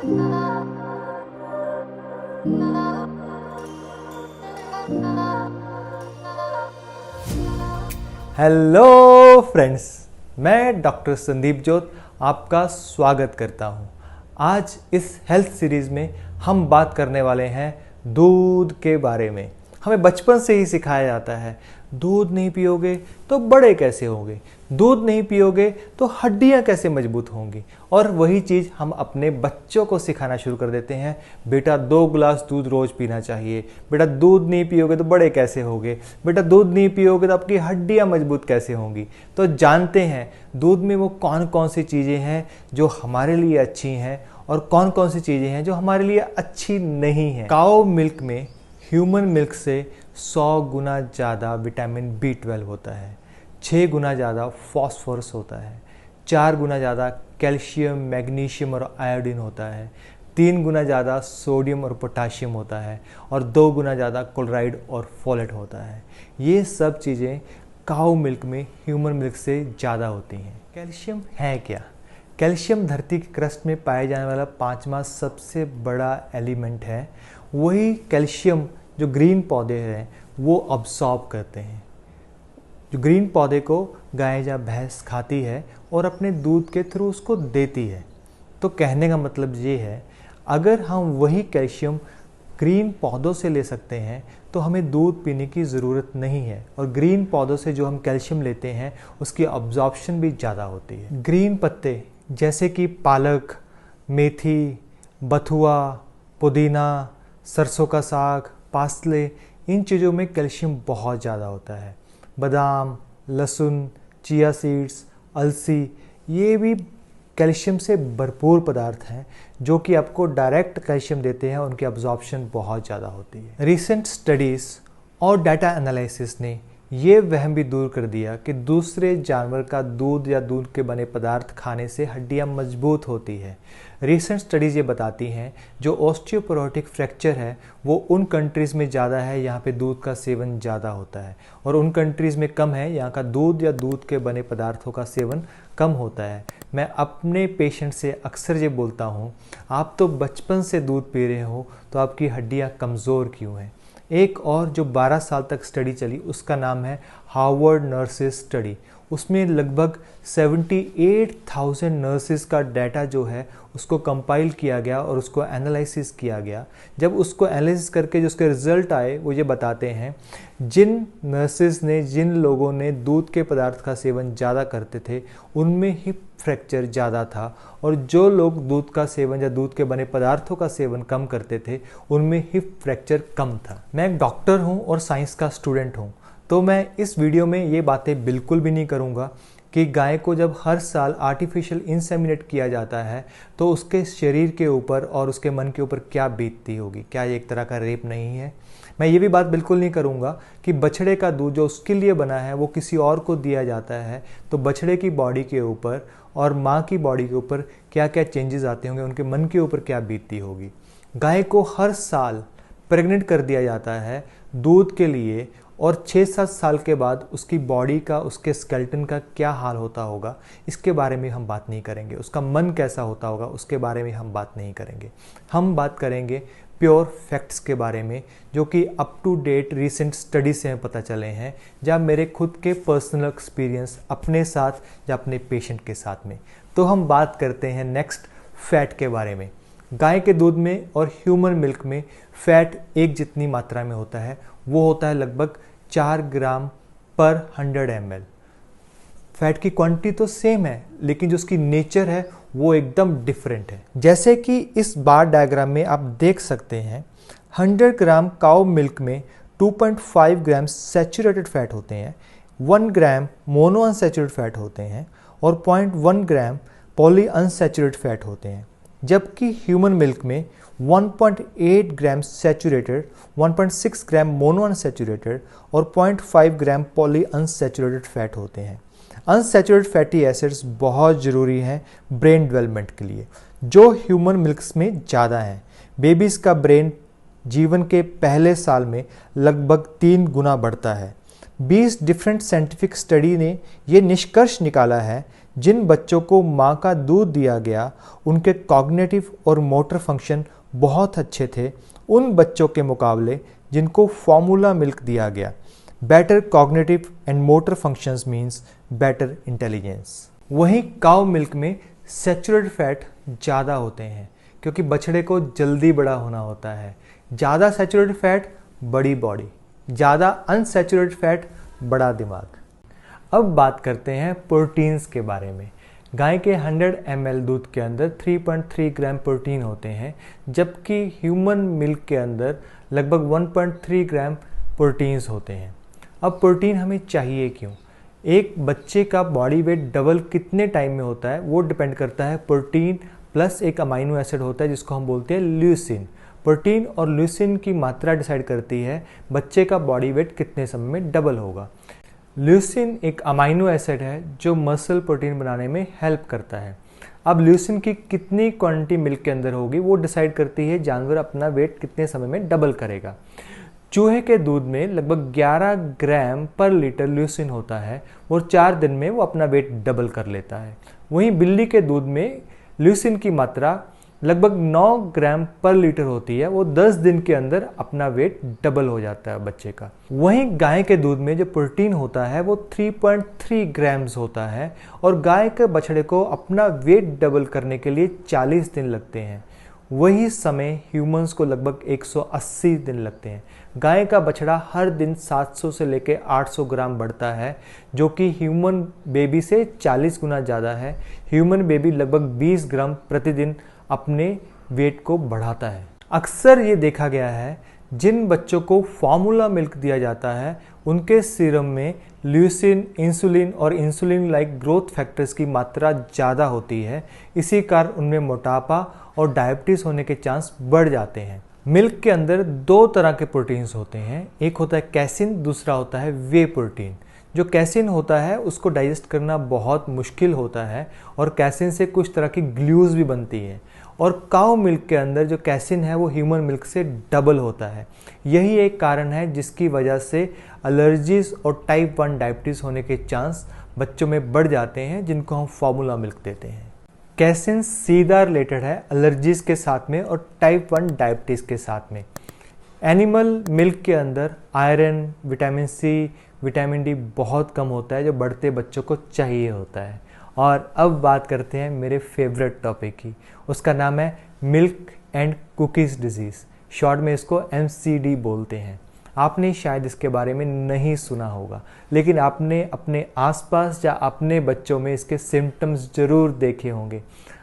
Hello friends, मैं doctor Sandeep जोत आपका स्वागत करता हूं। आज इस हेल्थ सीरीज़ में हम बात करने वाले हैं दूध के बारे में। हमें बचपन से ही सिखाया जाता है दूध नहीं पियोगे तो बड़े कैसे होगे, दूध नहीं पियोगे तो हड्डियां कैसे मजबूत होंगी। और वही चीज़ हम अपने बच्चों को सिखाना शुरू कर देते हैं, बेटा 2 गिलास दूध रोज़ पीना चाहिए, बेटा दूध नहीं पियोगे तो बड़े कैसे होगे, बेटा दूध नहीं पियोगे तो आपकी हड्डियां मजबूत कैसे होंगी। तो जानते हैं दूध में वो कौन कौन सी चीज़ें हैं जो हमारे लिए अच्छी हैं और कौन कौन सी चीज़ें हैं जो हमारे लिए अच्छी नहीं हैं। काऊ मिल्क में ह्यूमन मिल्क से 100 गुना ज़्यादा विटामिन B12 होता है, 6 गुना ज़्यादा फॉस्फोरस होता है, 4 गुना ज़्यादा कैल्शियम, मैग्नीशियम और आयोडीन होता है, 3 गुना ज़्यादा सोडियम और पोटाशियम होता है और 2 गुना ज़्यादा क्लोराइड और फोलेट होता है। ये सब चीज़ें काऊ मिल्क में ह्यूमन मिल्क से ज़्यादा होती हैं। कैल्शियम है क्या? कैल्शियम धरती की क्रस्ट में पाए जाने वाला 5वां सबसे बड़ा एलिमेंट है। वही कैल्शियम जो ग्रीन पौधे हैं वो अब्सॉर्ब करते हैं। जो ग्रीन पौधे को गाय या भैंस खाती है और अपने दूध के थ्रू उसको देती है। तो कहने का मतलब ये है, अगर हम वही कैल्शियम ग्रीन पौधों से ले सकते हैं तो हमें दूध पीने की ज़रूरत नहीं है। और ग्रीन पौधों से जो हम कैल्शियम लेते हैं उसकी अब्जॉर्प्शन भी ज़्यादा होती है। ग्रीन पत्ते जैसे कि पालक, मेथी, बथुआ, पुदीना, सरसों का साग, पासले, इन चीज़ों में कैल्शियम बहुत ज़्यादा होता है। बादाम, लहसुन, चिया सीड्स, अलसी, ये भी कैल्शियम से भरपूर पदार्थ हैं जो कि आपको डायरेक्ट कैल्शियम देते हैं और उनकी अब्जॉर्प्शन बहुत ज़्यादा होती है। रिसेंट स्टडीज़ और डाटा एनालिसिस ने ये वहम भी दूर कर दिया कि दूसरे जानवर का दूध या दूध के बने पदार्थ खाने से हड्डियां मजबूत होती है। रिसेंट स्टडीज़ ये बताती हैं जो ऑस्टियोपोरोटिक फ्रैक्चर है वो उन कंट्रीज़ में ज़्यादा है यहाँ पे दूध का सेवन ज़्यादा होता है, और उन कंट्रीज़ में कम है यहाँ का दूध या दूध के बने पदार्थों का सेवन कम होता है। मैं अपने पेशेंट से अक्सर ये बोलता हूँ, आप तो बचपन से दूध पी रहे हो तो आपकी हड्डियाँ कमज़ोर क्यों हैं। एक और जो 12 साल तक स्टडी चली उसका नाम है हार्वर्ड नर्सेस स्टडी। उसमें लगभग 78,000 नर्सेस का डाटा जो है उसको कंपाइल किया गया और उसको एनालिसिस किया गया। जब उसको एनालिसिस करके जो उसके रिजल्ट आए वो ये बताते हैं, जिन नर्सेस ने, जिन लोगों ने दूध के पदार्थ का सेवन ज़्यादा करते थे उनमें हिप फ्रैक्चर ज़्यादा था, और जो लोग दूध का सेवन या दूध के बने पदार्थों का सेवन कम करते थे उनमें हिप फ्रैक्चर कम था। मैं एक डॉक्टर हूँ और साइंस का स्टूडेंट हूँ, तो मैं इस वीडियो में ये बातें बिल्कुल भी नहीं करूँगा कि गाय को जब हर साल आर्टिफिशियल इंसेमिनेट किया जाता है तो उसके शरीर के ऊपर और उसके मन के ऊपर क्या बीतती होगी, क्या ये एक तरह का रेप नहीं है। मैं ये भी बात बिल्कुल नहीं करूँगा कि बछड़े का दूध जो उसके लिए बना है वो किसी और को दिया जाता है तो बछड़े की बॉडी के ऊपर और माँ की बॉडी के ऊपर क्या क्या चेंजेस आते होंगे, उनके मन के ऊपर क्या बीतती होगी। गाय को हर साल प्रेग्नेंट कर दिया जाता है दूध के लिए, और 6-7 साल के बाद उसकी बॉडी का, उसके स्केलेटन का क्या हाल होता होगा इसके बारे में हम बात नहीं करेंगे। उसका मन कैसा होता होगा उसके बारे में हम बात नहीं करेंगे। हम बात करेंगे प्योर फैक्ट्स के बारे में जो कि up to date recent study से पता चले हैं, या मेरे खुद के पर्सनल एक्सपीरियंस अपने साथ या अपने पेशेंट के साथ में। तो हम बात करते हैं नेक्स्ट फैट के बारे में। गाय के दूध में और ह्यूमन मिल्क में फैट एक जितनी मात्रा में होता है, वो होता है लगभग 4 ग्राम पर 100 ml। फैट की क्वांटिटी तो सेम है लेकिन जो उसकी नेचर है वो एकदम डिफरेंट है। जैसे कि इस बार डायग्राम में आप देख सकते हैं, 100 ग्राम काऊ मिल्क में 2.5 ग्राम सैचुरेटेड फैट होते हैं, 1 ग्राम मोनो अनसैचुरेटेड फैट होते हैं और 0.1 ग्राम पॉली अनसैचुरेटेड फैट होते हैं। जबकि ह्यूमन मिल्क में 1.8 ग्राम सैचुरेटेड, 1.6 ग्राम मोनो अनसैचुरेटेड और 0.5 ग्राम पॉली अनसैचुरेटेड फैट होते हैं। अनसैचुरेटेड फैटी एसिड्स बहुत ज़रूरी हैं ब्रेन डेवलपमेंट के लिए, जो ह्यूमन मिल्क्स में ज़्यादा हैं। बेबीज़ का ब्रेन जीवन के पहले साल में लगभग 3 गुना बढ़ता है। 20 डिफरेंट साइंटिफिक स्टडी ने ये निष्कर्ष निकाला है जिन बच्चों को माँ का दूध दिया गया उनके कॉग्निटिव और मोटर फंक्शन बहुत अच्छे थे उन बच्चों के मुकाबले जिनको फॉर्मूला मिल्क दिया गया। Better cognitive and motor functions means better intelligence. वहीं काउ मिल्क में सैचुरेटेड फैट ज़्यादा होते हैं क्योंकि बछड़े को जल्दी बड़ा होना होता है। ज़्यादा सैचुरेटेड फैट बड़ी बॉडी, ज़्यादा अनसैचुरेटेड फैट बड़ा दिमाग। अब बात करते हैं प्रोटीन्स के बारे में। गाय के 100 ml दूध के अंदर 3.3 ग्राम प्रोटीन होते हैं, जबकि ह्यूमन मिल्क के अंदर लगभग 1.3 ग्राम प्रोटीन्स होते हैं। अब प्रोटीन हमें चाहिए क्यों? एक बच्चे का बॉडी वेट डबल कितने टाइम में होता है वो डिपेंड करता है प्रोटीन प्लस एक अमाइनो एसिड होता है जिसको हम बोलते हैं ल्यूसिन। प्रोटीन और ल्यूसिन की मात्रा डिसाइड करती है बच्चे का बॉडी वेट कितने समय में डबल होगा। ल्यूसिन एक अमाइनो एसिड है जो मसल प्रोटीन बनाने में हेल्प करता है। अब ल्यूसिन की कितनी क्वांटिटी मिल्क के अंदर होगी वो डिसाइड करती है जानवर अपना वेट कितने समय में डबल करेगा। चूहे के दूध में लगभग 11 ग्राम पर लीटर ल्यूसिन होता है और 4 दिन में वो अपना वेट डबल कर लेता है। वहीं बिल्ली के दूध में ल्यूसिन की मात्रा लगभग 9 ग्राम पर लीटर होती है, वो 10 दिन के अंदर अपना वेट डबल हो जाता है बच्चे का। वहीं गाय के दूध में जो प्रोटीन होता है वो 3.3 ग्राम्स होता है और गाय के बछड़े को अपना वेट डबल करने के लिए 40 दिन लगते हैं। वही समय ह्यूमंस को लगभग 180 दिन लगते हैं। गाय का बछड़ा हर दिन 700 से लेकर 800 ग्राम बढ़ता है, जो कि ह्यूमन बेबी से 40 गुना ज़्यादा है। ह्यूमन बेबी लगभग 20 ग्राम प्रतिदिन अपने वेट को बढ़ाता है। अक्सर ये देखा गया है जिन बच्चों को फार्मूला मिल्क दिया जाता है उनके सीरम में ल्यूसिन, इंसुलिन और इंसुलिन लाइक ग्रोथ फैक्टर्स की मात्रा ज़्यादा होती है। इसी कारण उनमें मोटापा और डायबिटीज़ होने के चांस बढ़ जाते हैं। मिल्क के अंदर 2 तरह के प्रोटीन्स होते हैं, एक होता है कैसिन, दूसरा होता है वे प्रोटीन। जो कैसिन होता है उसको डाइजेस्ट करना बहुत मुश्किल होता है और कैसिन से कुछ तरह की ग्लूज भी बनती है। और काउ मिल्क के अंदर जो कैसिन है वो ह्यूमन मिल्क से डबल होता है। यही एक कारण है जिसकी वजह से एलर्जीज और टाइप 1 डायबिटीज़ होने के चांस बच्चों में बढ़ जाते हैं, जिनको हम फार्मूला मिल्क देते हैं। कैसिन सीधा रिलेटेड है एलर्जीज के साथ में और टाइप 1 डायबिटीज़ के साथ में। एनिमल मिल्क के अंदर iron, vitamin C, vitamin D बहुत कम होता है जो बढ़ते बच्चों को चाहिए होता है। और अब बात करते हैं मेरे फेवरेट टॉपिक की, उसका नाम है milk and cookies disease. Short में इसको MCD बोलते हैं। आपने शायद इसके बारे में नहीं सुना होगा, लेकिन आपने अपने आसपास या अपने बच्चों में इसके सिम्टम्स ज़रूर देखे होंगे।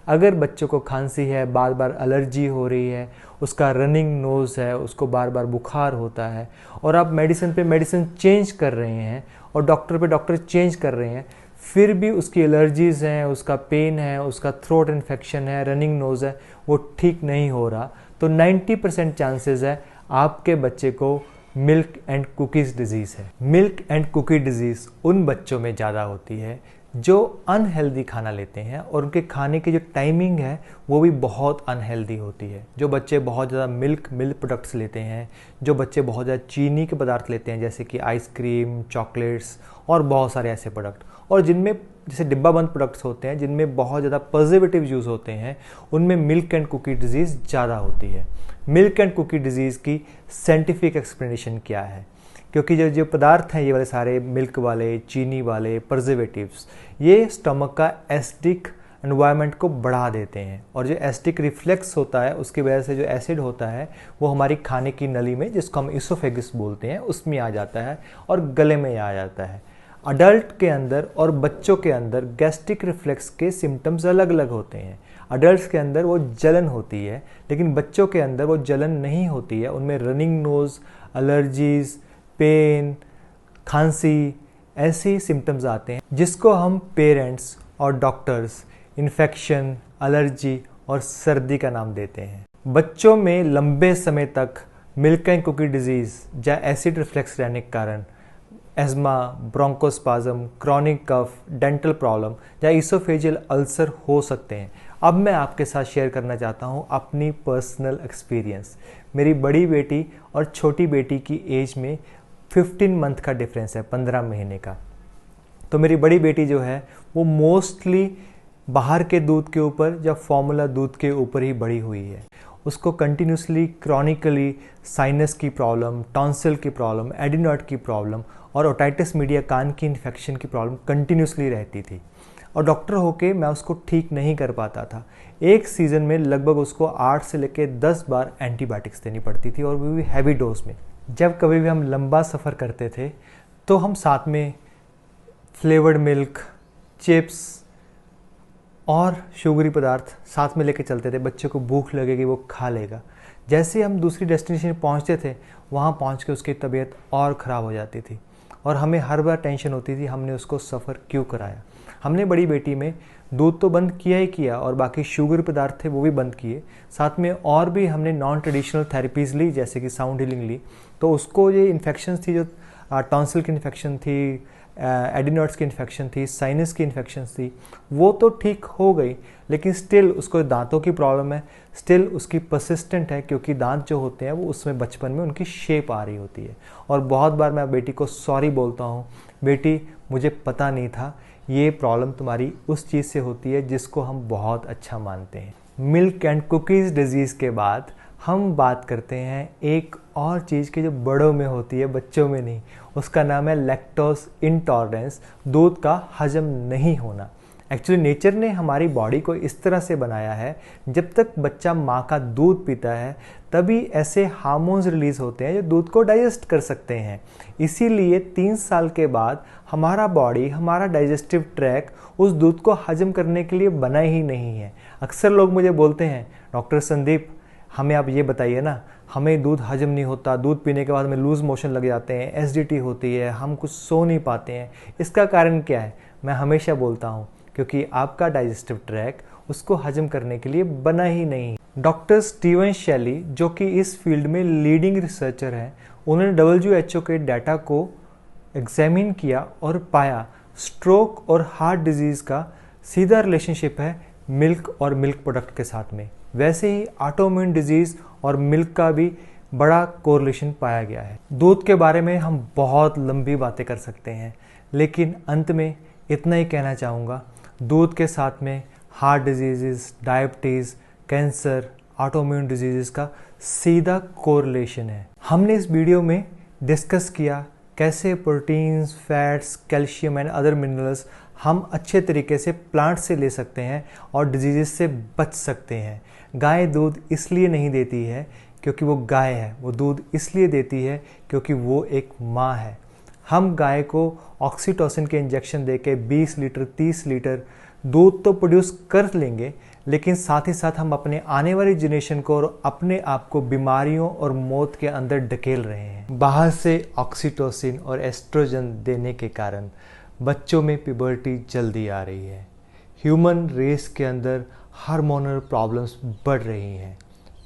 अगर बच्चों को खांसी है, बार बार एलर्जी हो रही है, उसका रनिंग नोज़ है, उसको बार बार बुखार होता है और आप मेडिसिन पे मेडिसिन चेंज कर रहे हैं और डॉक्टर पे डॉक्टर चेंज कर रहे हैं, फिर भी उसकी एलर्जीज़ हैं, उसका पेन है, उसका थ्रोट इन्फेक्शन है, रनिंग नोज़ है, वो ठीक नहीं हो रहा, तो 90% चांसेस है आपके बच्चे को मिल्क एंड कुकीज़ डिजीज़ है। मिल्क एंड कुकी डिजीज़ उन बच्चों में ज़्यादा होती है जो अनहेल्दी खाना लेते हैं और उनके खाने की जो टाइमिंग है वो भी बहुत अनहेल्दी होती है। जो बच्चे बहुत ज़्यादा मिल्क प्रोडक्ट्स लेते हैं, जो बच्चे बहुत ज़्यादा चीनी के पदार्थ लेते हैं जैसे कि आइसक्रीम, चॉकलेट्स और बहुत सारे ऐसे प्रोडक्ट, और जिनमें जैसे डिब्बा बंद प्रोडक्ट्स होते हैं जिनमें बहुत ज़्यादा प्रिजर्वेटिव यूज़ होते हैं, उनमें मिल्क एंड कुकी डिजीज़ ज़्यादा होती है। मिल्क एंड कुकी डिजीज़ की साइंटिफिक एक्सप्लेनेशन क्या है? क्योंकि जो पदार्थ हैं ये वाले सारे मिल्क वाले, चीनी वाले, प्रिजर्वेटिव्स, ये स्टमक का एसिडिक एनवायरनमेंट को बढ़ा देते हैं और जो एसिडिक रिफ्लेक्स होता है उसकी वजह से जो एसिड होता है वो हमारी खाने की नली में, जिसको हम इसोफेगस बोलते हैं, उसमें आ जाता है और गले में आ जाता है। अडल्ट के अंदर और बच्चों के अंदर गैस्ट्रिक रिफ्लेक्स के सिम्टम्स अलग अलग होते हैं। अडल्ट्स के अंदर वो जलन होती है, लेकिन बच्चों के अंदर वो जलन नहीं होती है। उनमें रनिंग नोज़, एलर्जीज़, पेन, खांसी, ऐसी सिम्टम्स आते हैं जिसको हम पेरेंट्स और डॉक्टर्स इन्फेक्शन, एलर्जी और सर्दी का नाम देते हैं। बच्चों में लंबे समय तक मिल्क एंड कुकी डिजीज़ या एसिड रिफ्लेक्स रहने के कारण asthma, bronchospasm, chronic cough, dental problem या इसोफेजियल अल्सर हो सकते हैं। अब मैं आपके साथ शेयर करना चाहता हूँ अपनी पर्सनल एक्सपीरियंस। मेरी बड़ी बेटी और छोटी बेटी की एज में 15 मंथ का डिफरेंस है, 15 महीने का। तो मेरी बड़ी बेटी जो है वो मोस्टली बाहर के दूध के ऊपर या फॉर्मूला दूध के ऊपर ही बड़ी हुई है। उसको कंटिन्यूसली क्रॉनिकली साइनस की प्रॉब्लम, टॉन्सिल की प्रॉब्लम, एडिनॉइड की प्रॉब्लम और ओटाइटिस मीडिया कान की इन्फेक्शन की प्रॉब्लम कंटिन्यूसली रहती थी और डॉक्टर होके मैं उसको ठीक नहीं कर पाता था। एक सीज़न में लगभग उसको 8 से लेकर 10 बार एंटीबायोटिक्स देनी पड़ती थी और वो भी हैवी डोज में। जब कभी भी हम लंबा सफ़र करते थे तो हम साथ में फ्लेवर्ड मिल्क, चिप्स और शुगरी पदार्थ साथ में लेके चलते थे। बच्चे को भूख लगेगी वो खा लेगा। जैसे हम दूसरी डेस्टिनेशन पहुंचते थे वहाँ पहुंच के उसकी तबीयत और ख़राब हो जाती थी और हमें हर बार टेंशन होती थी हमने उसको सफ़र क्यों कराया। हमने बड़ी बेटी में दूध तो बंद किया ही किया और बाकी शुगर पदार्थ थे वो भी बंद किए। साथ में और भी हमने नॉन ट्रेडिशनल थेरेपीज़ ली जैसे कि साउंड हीलिंग ली। तो उसको ये इन्फेक्शन थी जो टॉन्सिल की इन्फेक्शन थी, एडिनॉइड्स की इन्फेक्शन थी, साइनस की इन्फेक्शन थी, वो तो ठीक हो गई लेकिन स्टिल उसको दांतों की प्रॉब्लम है, स्टिल उसकी परसिस्टेंट है क्योंकि दांत जो होते हैं वो उसमें बचपन में उनकी शेप आ रही होती है। और बहुत बार मैं बेटी को सॉरी बोलता हूँ, बेटी मुझे पता नहीं था, ये प्रॉब्लम तुम्हारी उस चीज़ से होती है जिसको हम बहुत अच्छा मानते हैं। मिल्क एंड कुकीज़ डिजीज़ के बाद हम बात करते हैं एक और चीज़ की जो बड़ों में होती है, बच्चों में नहीं। उसका नाम है लैक्टोज इंटॉलरेंस, दूध का हजम नहीं होना। एक्चुअली नेचर ने हमारी बॉडी को इस तरह से बनाया है, जब तक बच्चा माँ का दूध पीता है तभी ऐसे हार्मोन्स रिलीज होते हैं जो दूध को डाइजेस्ट कर सकते हैं। इसीलिए 3 साल के बाद हमारा बॉडी, हमारा डाइजेस्टिव ट्रैक उस दूध को हजम करने के लिए बना ही नहीं है। अक्सर लोग मुझे बोलते हैं, डॉक्टर संदीप हमें आप ये बताइए ना, हमें दूध हजम नहीं होता, दूध पीने के बाद हमें लूज़ मोशन लग जाते हैं, एसिडिटी होती है, हम कुछ सो नहीं पाते हैं, इसका कारण क्या है? मैं हमेशा बोलता हूँ क्योंकि आपका डाइजेस्टिव ट्रैक उसको हजम करने के लिए बना ही नहीं। डॉक्टर स्टीवन शैली जो कि इस फील्ड में लीडिंग रिसर्चर हैं, उन्होंने WHO के डाटा को एग्जामिन किया और पाया स्ट्रोक और हार्ट डिजीज़ का सीधा रिलेशनशिप है मिल्क और मिल्क प्रोडक्ट के साथ में। वैसे ही ऑटोइम्यून डिजीज़ और मिल्क का भी बड़ा कोरिलेशन पाया गया है। दूध के बारे में हम बहुत लंबी बातें कर सकते हैं लेकिन अंत में इतना ही कहना चाहूँगा, दूध के साथ में heart disease, diabetes, cancer, autoimmune disease का सीधा कोरिलेशन है। हमने इस वीडियो में डिस्कस किया कैसे proteins, fats, calcium and other minerals हम अच्छे तरीके से प्लांट से ले सकते हैं और डिजीज़ से बच सकते हैं। गाय दूध इसलिए नहीं देती है क्योंकि वो गाय है, वो दूध इसलिए देती है क्योंकि वो एक माँ है। हम गाय को ऑक्सीटोसिन के इंजेक्शन देके 20 लीटर 30 लीटर दूध तो प्रोड्यूस कर लेंगे लेकिन साथ ही साथ हम अपने आने वाली जनरेशन को और अपने आप को बीमारियों और मौत के अंदर ढकेल रहे हैं। बाहर से ऑक्सीटोसिन और एस्ट्रोजन देने के कारण बच्चों में प्यूबर्टी जल्दी आ रही है। ह्यूमन रेस के अंदर हार्मोनल प्रॉब्लम्स बढ़ रही हैं।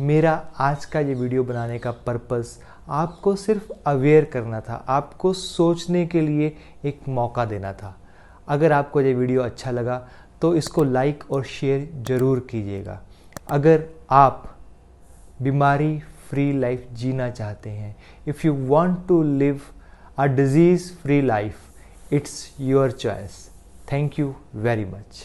मेरा आज का ये वीडियो बनाने का पर्पस आपको सिर्फ अवेयर करना था, आपको सोचने के लिए एक मौका देना था। अगर आपको ये वीडियो अच्छा लगा तो इसको लाइक और शेयर ज़रूर कीजिएगा। अगर आप बीमारी फ्री लाइफ जीना चाहते हैं, if you want to live a disease free life, it's your choice. Thank you very much.